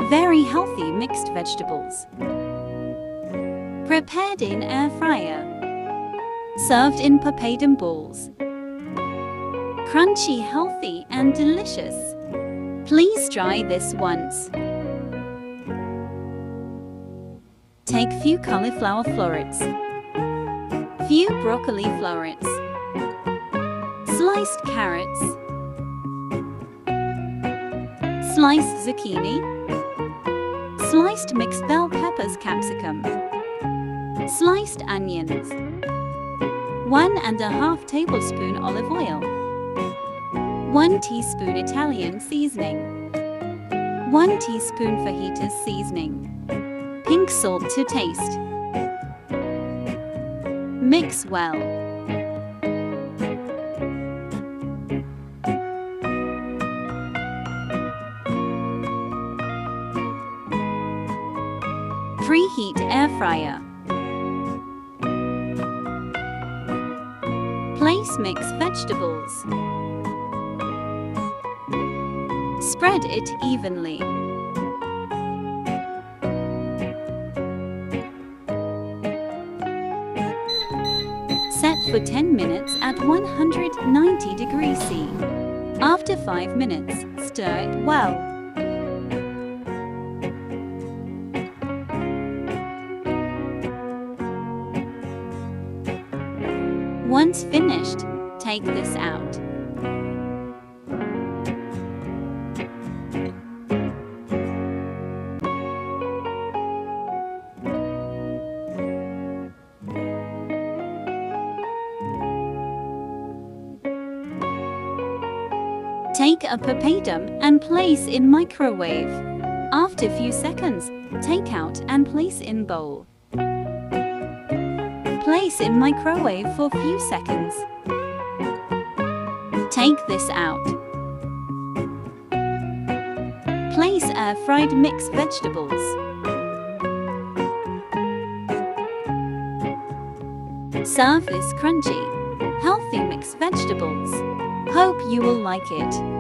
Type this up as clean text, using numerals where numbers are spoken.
Very healthy mixed vegetables. Prepared in air fryer. Served in papadum balls. Crunchy, healthy and delicious. Please try this once. Take few cauliflower florets. Few broccoli florets. Sliced carrots. Sliced zucchini. Sliced mixed bell peppers, capsicum. Sliced onions. 1½ tablespoon olive oil. 1 teaspoon Italian seasoning. 1 teaspoon Fajitas seasoning. Pink salt to taste. Mix well. Preheat air fryer. Place mixed vegetables. Spread it evenly. Set for 10 minutes at 190 degrees C. After 5 minutes, stir it well. Once finished, take this out. Take a papadum and place in microwave. After few seconds, take out and place in bowl. Place in microwave for few seconds. Take this out. Place air-fried mixed vegetables. Serve this crunchy, healthy mixed vegetables. Hope you will like it.